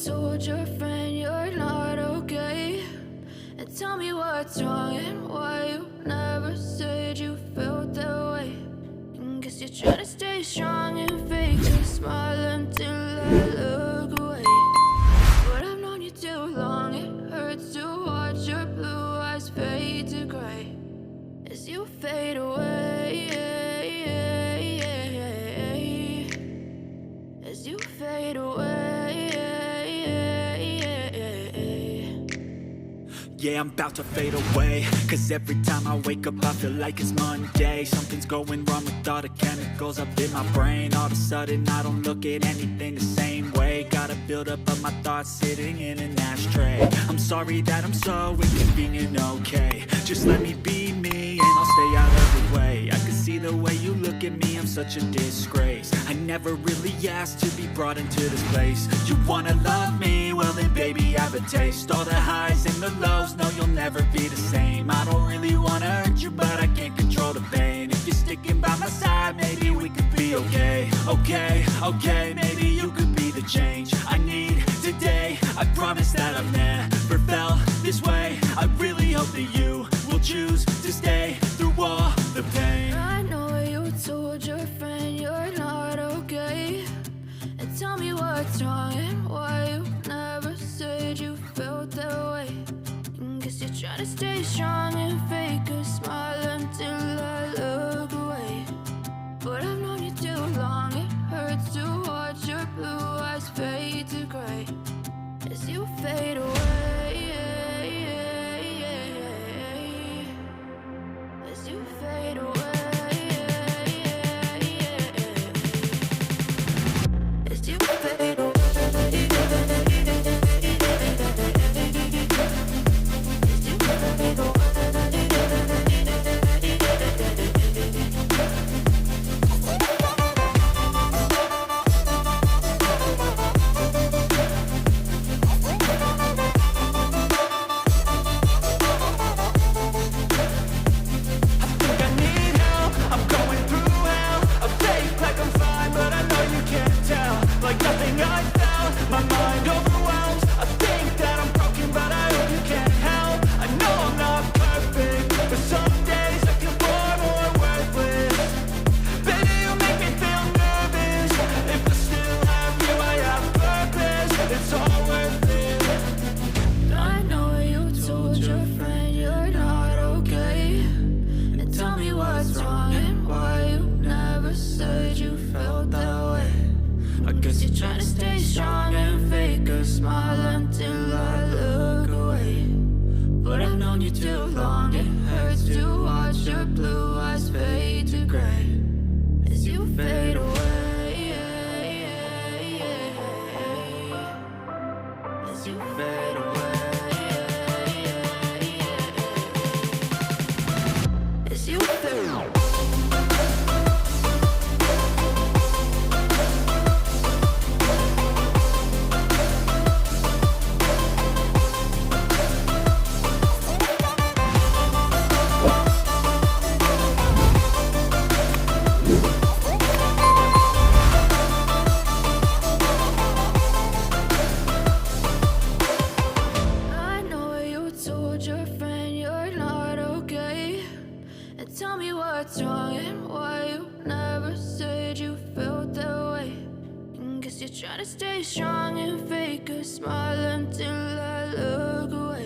told your friend you're not okay? And tell me what's wrong and why you never said you felt that way. And guess you're trying to stay strong and fake a smile until I look away. But I've known you too long, it hurts to watch your blue eyes fade to gray as you fade away. As you fade away. Yeah, I'm about to fade away, 'cause every time I wake up I feel like it's Monday. Something's going wrong with all the chemicals up in my brain. All of a sudden I don't look at anything the same way. Got a build up of my thoughts sitting in an ashtray. I'm sorry that I'm so inconvenient, okay? Just let me be me and I'll stay out of the way. I can see the way you look at me, I'm such a disgrace. I never really asked to be brought into this place. You wanna love me? Well then baby have a taste. All the highs and the lows, no you'll never be the same. I don't really wanna hurt you but I can't control the pain. If you're sticking by my side maybe we could be okay. Okay, maybe you could be the change I need today. I promise that I've never felt this way. I really hope that you will choose to stay through all the pain. I know you told your friend you're not okay. And tell me what's wrong and why you never said you felt that way. And guess you're trying to stay strong and fake a smile until I look away. But I've known you too long, it hurts to watch your blue eyes fade to gray as you fade away. As you fade away. As you fade away. Trying to stay strong and fake a smile